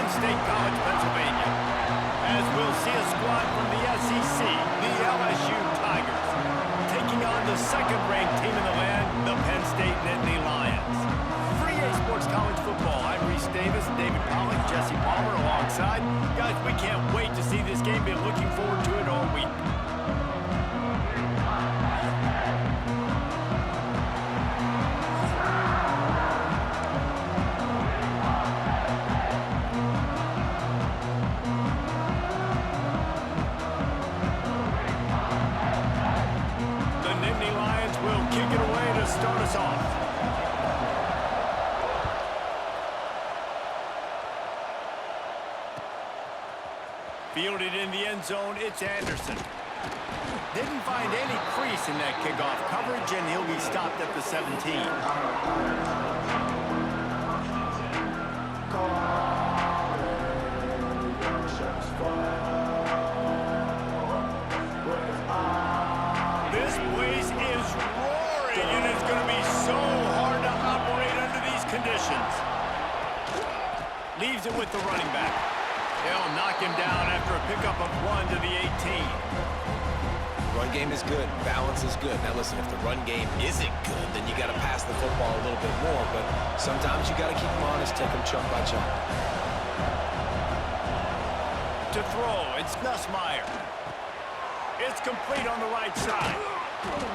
Penn State College, Pennsylvania. As we'll see a squad from the SEC, the LSU Tigers, taking on the second-ranked team in the land, the Penn State Nittany Lions. For EA Sports College Football, I'm Reese Davis, David Pollack, Jesse Palmer alongside. Guys, we can't wait to see this game. Been looking forward to it all week. Start us off. Fielded in the end zone, it's Anderson. Didn't find any crease in that kickoff coverage, and he'll be stopped at the 17. This place is roaring, and it's going to be so hard to operate under these conditions. Leaves it with the running back. They'll knock him down after a pickup of 1 to the 18. Run game is good. Balance is good. Now listen, if the run game isn't good, then you got to pass the football a little bit more. But sometimes you got to keep them honest, take them chunk by chunk. To throw, it's Nussmeier. It's complete on the right side.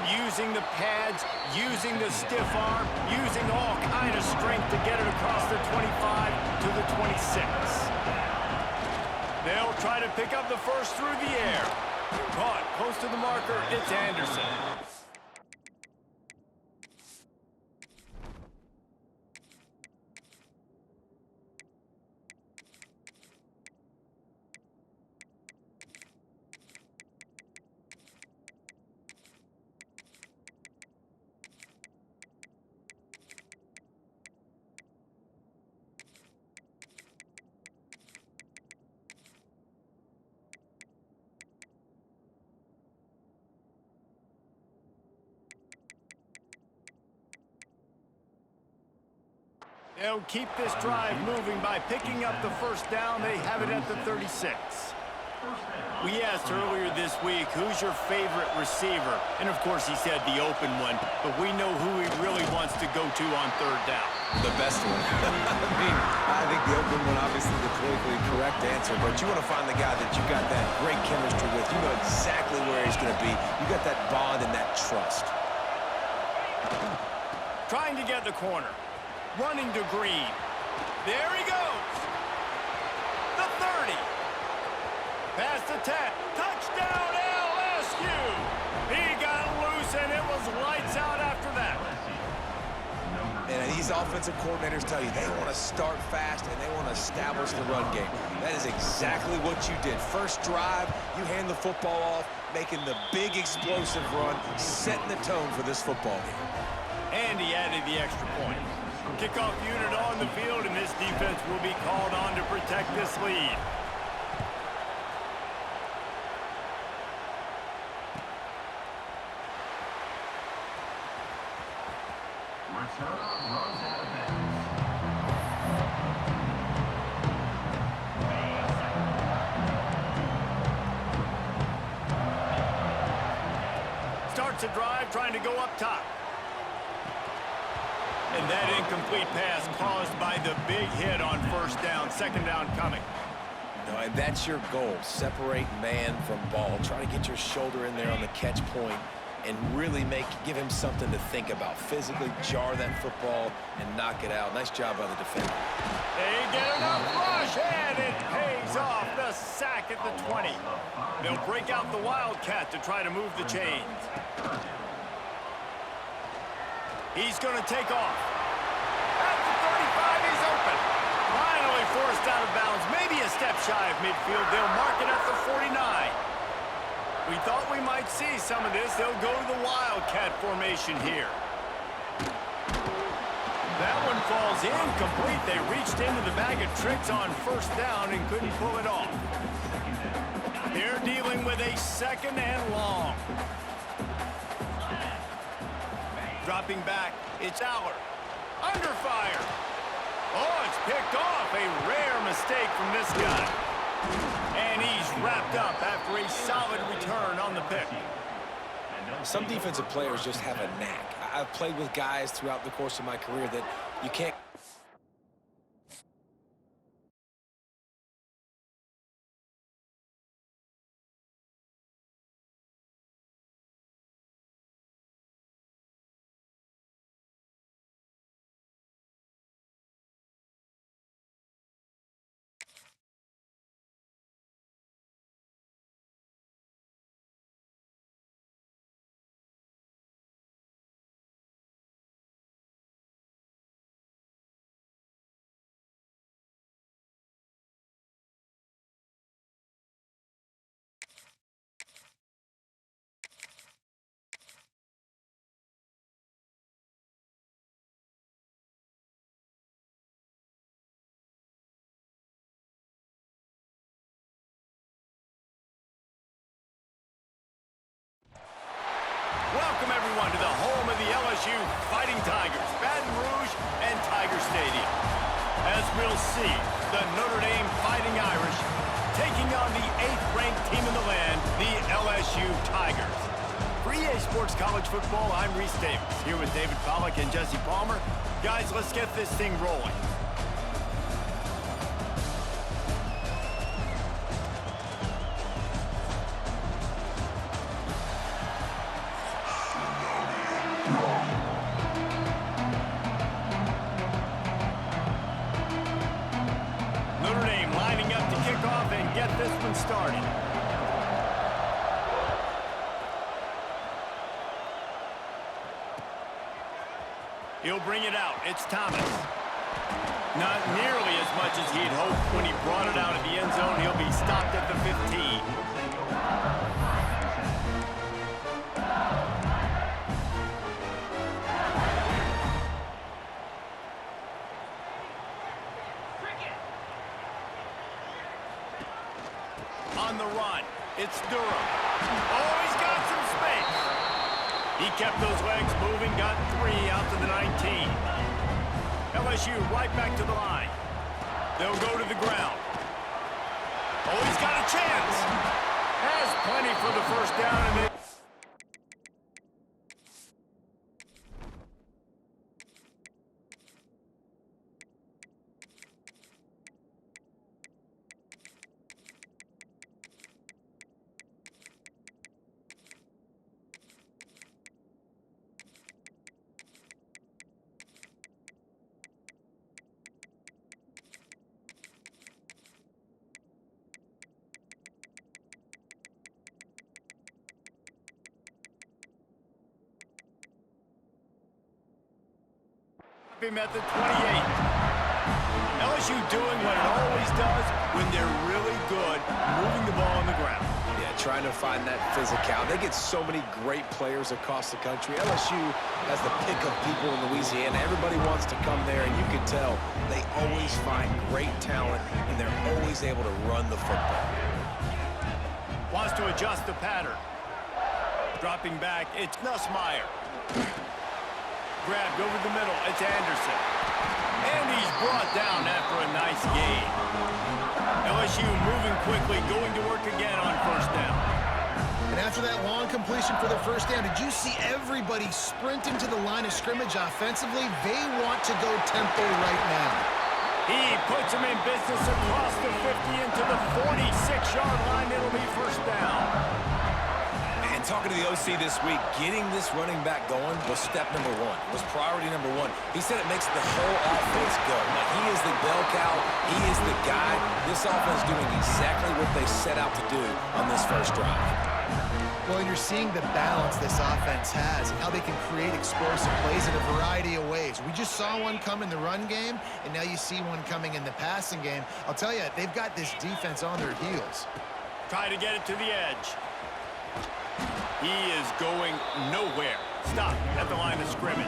Using the pads, using the stiff arm, using all kind of strength to get it across the 25 to the 26. They'll try to pick up the first through the air. Caught close to the marker, it's Anderson. They'll keep this drive moving by picking up the first down. They have it at the 36. We asked earlier this week, who's your favorite receiver? And of course he said the open one, but we know who he really wants to go to on third down. The best one. I think the open one, obviously the politically correct answer, but you want to find the guy that you got that great chemistry with. You know exactly where he's going to be. You got that bond and that trust. Trying to get the corner. Running to Green. There he goes. The 30. Past the 10. Touchdown LSU. He got loose and it was lights out after that. And these offensive coordinators tell you they want to start fast and they want to establish the run game. That is exactly what you did. First drive, you hand the football off, making the big explosive run, setting the tone for this football game. And he added the extra point. Kickoff unit on the field, and this defense will be called on to protect this lead. Starts a drive trying to go up top. And that incomplete pass caused by the big hit on first down. Second down coming. No, and that's your goal. Separate man from ball. Try to get your shoulder in there on the catch point and really give him something to think about. Physically jar that football and knock it out. Nice job by the defender. They get enough rush, and it pays off. The sack at the 20. They'll break out the Wildcat to try to move the chains. He's going to take off. At the 35, he's open. Finally forced out of bounds. Maybe a step shy of midfield. They'll mark it at the 49. We thought we might see some of this. They'll go to the Wildcat formation here. That one falls incomplete. They reached into the bag of tricks on first down and couldn't pull it off. They're dealing with a second and long. Dropping back, it's Aller. Under fire. Oh, it's picked off. A rare mistake from this guy. And he's wrapped up after a solid return on the pick. Some defensive players just have a knack. I've played with guys throughout the course of my career that you can't. Welcome, everyone, to the home of the LSU Fighting Tigers, Baton Rouge and Tiger Stadium. As we'll see, the Notre Dame Fighting Irish taking on the 8th-ranked team in the land, the LSU Tigers. For EA Sports College Football, I'm Reese Davis, here with David Pollack and Jesse Palmer. Guys, let's get this thing rolling. Notre Dame lining up to kick off and get this one started. He'll bring it out. It's Thomas. Not nearly as much as he'd hoped when he brought it out of the end zone. He'll be stopped at the 15. On the run, it's Durham. Oh, he's got some space. He kept those legs moving, got 3 out to the 19. LSU right back to the line. They'll go to the ground. Oh, he's got a chance. Has plenty for the first down. And they him at the 28. LSU doing what it always does when they're really good, moving the ball on the ground. Yeah, trying to find that physicality. They get so many great players across the country. LSU has the pick of people in Louisiana. Everybody wants to come there, and you can tell they always find great talent, and they're always able to run the football. Wants to adjust the pattern. Dropping back, it's Nussmeier. Grabbed over the middle, it's Anderson. And he's brought down after a nice gain. LSU moving quickly, going to work again on first down. And after that long completion for the first down, did you see everybody sprinting to the line of scrimmage offensively? They want to go tempo right now. He puts him in business across the 50 into the 46-yard line. It'll be first down. And talking to the OC this week, getting this running back going was step number 1. Was priority number 1. He said it makes the whole offense go. Like, he is the bell cow. He is the guy. This offense doing exactly what they set out to do on this first drive. Well, you're seeing the balance this offense has and how they can create explosive plays in a variety of ways. We just saw one come in the run game, and now you see one coming in the passing game. I'll tell you, they've got this defense on their heels. Try to get it to the edge. He is going nowhere. Stop at the line of scrimmage.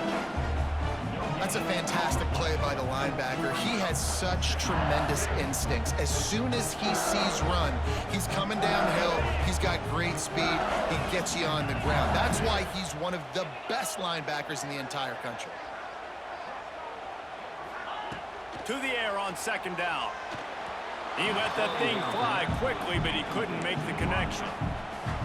That's a fantastic play by the linebacker. He has such tremendous instincts. As soon as he sees run, he's coming downhill. He's got great speed. He gets you on the ground. That's why he's one of the best linebackers in the entire country. To To the air on second down. He let that thing fly quickly, but he couldn't make the connection.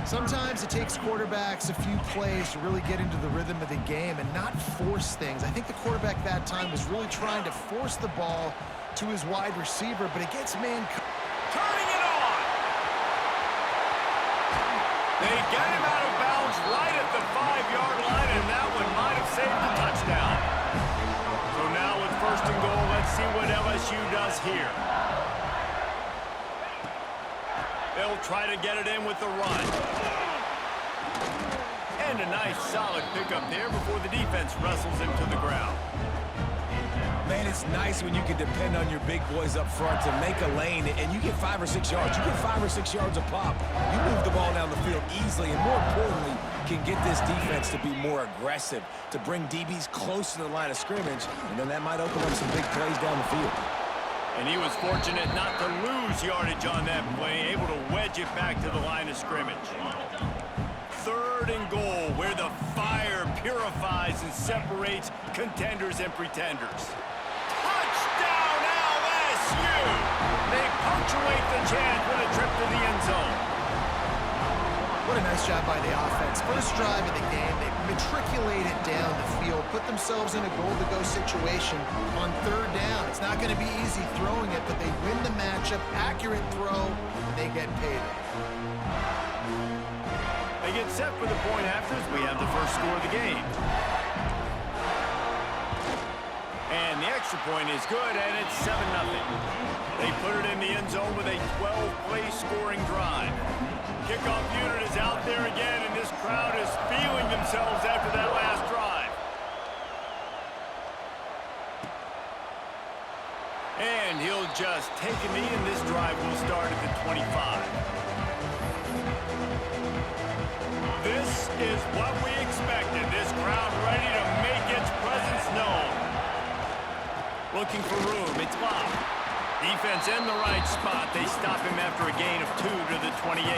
Sometimes it takes quarterbacks a few plays to really get into the rhythm of the game and not force things. I think the quarterback that time was really trying to force the ball to his wide receiver, but it gets man... Turning it on! They got him out of bounds right at the 5-yard line, and that one might have saved the touchdown. So now with first and goal, let's see what LSU does here. They'll try to get it in with the run. And a nice solid pickup there before the defense wrestles him to the ground. Man, it's nice when you can depend on your big boys up front to make a lane, and you get 5 or 6 yards. You get 5 or 6 yards a pop. You move the ball down the field easily, and more importantly, can get this defense to be more aggressive, to bring DBs close to the line of scrimmage, and then that might open up some big plays down the field. And he was fortunate not to lose yardage on that play, able to wedge it back to the line of scrimmage. Third and goal, where the fire purifies and separates contenders and pretenders. Touchdown, LSU! They punctuate the chance with a trip to the end zone. What a nice job by the offense. First drive of the game, they matriculated down the field, put themselves in a goal-to-go situation on third down. It's not going to be easy throwing it, but they win the matchup, accurate throw, and they get paid. They get set for the point after as we have the first score of the game. And the extra point is good, and it's 7-0. They put it in the end zone with a 12-play scoring drive. Kickoff unit is out there again, and this crowd is feeling themselves after that last drive. And he'll just take a knee, and this drive will start at the 25. This is what we expected. This crowd ready to make its presence known. Looking for room. It's Bob. Defense in the right spot. They stop him after a gain of 2 to the 28.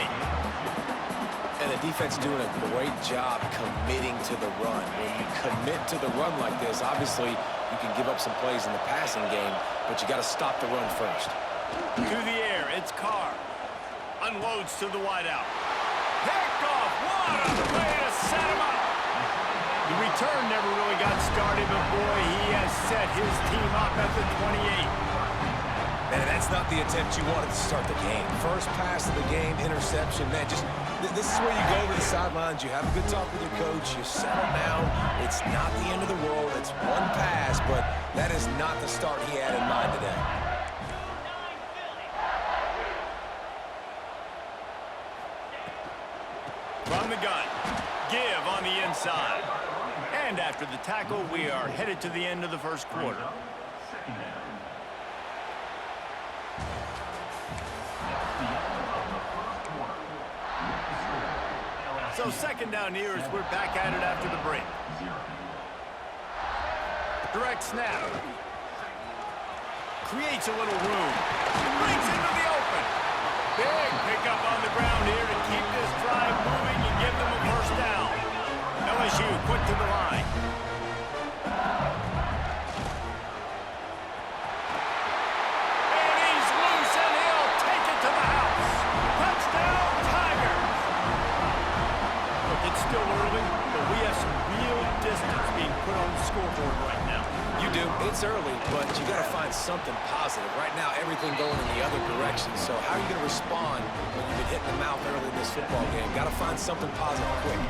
And the defense doing a great job committing to the run. When you commit to the run like this, obviously you can give up some plays in the passing game, but you got to stop the run first. To the air, it's Carr. Unloads to the wideout. Picked off. What a play to set him up. The return never really got started, but boy, he has set his team up at the 28. Man, that's not the attempt you wanted to start the game. First pass of the game, interception. Man, just this is where you go to the sidelines. You have a good talk with your coach. You settle down. It's not the end of the world. It's one pass, but that is not the start he had in mind today. From the gun, give on the inside. And after the tackle, we are headed to the end of the first quarter. So second down here as we're back at it after the break. Direct snap. Creates a little room. Brings into the open. Big pickup on the ground here to keep this drive moving and give them a first down. LSU quick to the line. And he's loose and he'll take it to the house. Touchdown, Tigers. Look, it's still early, but we have some real distance being put on the scoreboard right now. You do. It's early, but you got to find something positive. Right now, everything going in the other direction. So how are you going to respond when you've been hitting the mouth early in this football game? Got to find something positive quick.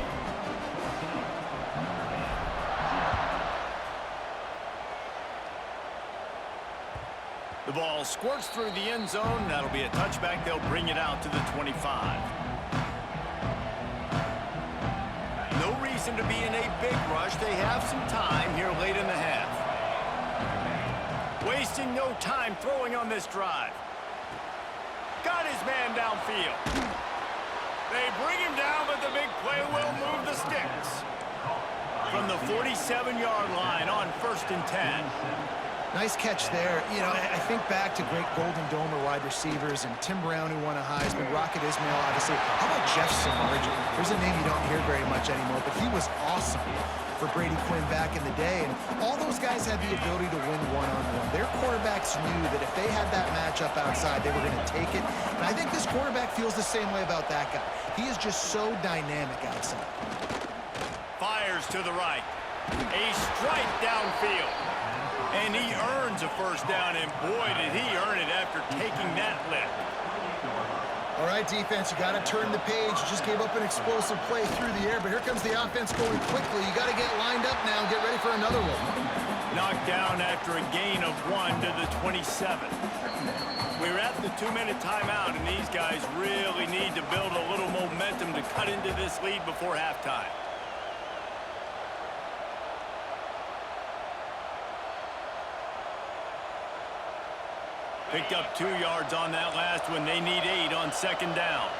The ball squirts through the end zone. That'll be a touchback. They'll bring it out to the 25. No reason to be in a big rush. They have some time here late in the half. Wasting no time throwing on this drive. Got his man downfield. They bring him down, but the big play will move the sticks. From the 47-yard line on 1st and 10. Nice catch there. You know, I think back to great Golden Domer wide receivers and Tim Brown, who won a Heisman, Rocket Ismail, obviously. How about Jeff Samardzija? There's a name you don't hear very much anymore, but he was awesome. for Brady Quinn back in the day. And all those guys had the ability to win one-on-one. Their quarterbacks knew that if they had that matchup outside, they were going to take it. And I think this quarterback feels the same way about that guy. He is just so dynamic outside. Fires to the right. A strike downfield. And he earns a first down, and boy, did he earn it after taking that lift. All right, defense, you got to turn the page. You just gave up an explosive play through the air, but here comes the offense going quickly. You got to get lined up now and get ready for another one. Knocked down after a gain of 1 to the 27. We're at the 2-minute timeout, and these guys really need to build a little momentum to cut into this lead before halftime. Picked up 2 yards on that last one. They need 8 on second down.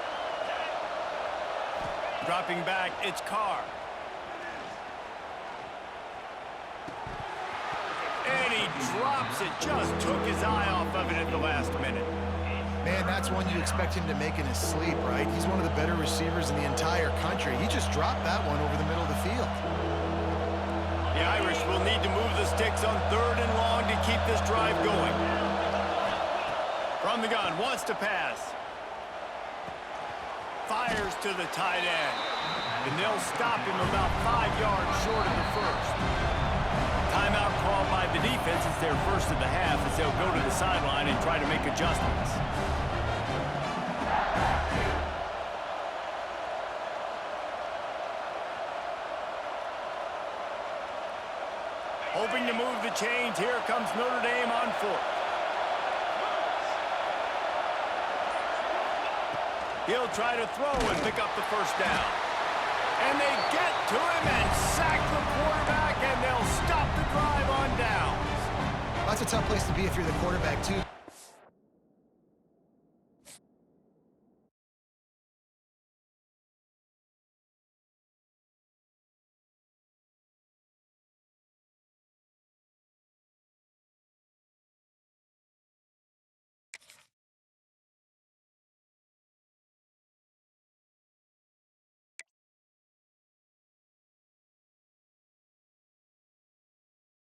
Dropping back, it's Carr. And he drops it. Just took his eye off of it at the last minute. Man, that's one you expect him to make in his sleep, right? He's one of the better receivers in the entire country. He just dropped that one over the middle of the field. The Irish will need to move the sticks on 3rd and long to keep this drive going. From the gun, wants to pass. Fires to the tight end. And they'll stop him about 5 yards short of the first. Timeout called by the defense. It's their first of the half as they'll go to the sideline and try to make adjustments. Hoping to move the chains. Here comes Notre Dame on 4th. He'll try to throw and pick up the first down. And they get to him and sack the quarterback, and they'll stop the drive on downs. That's a tough place to be if you're the quarterback, too.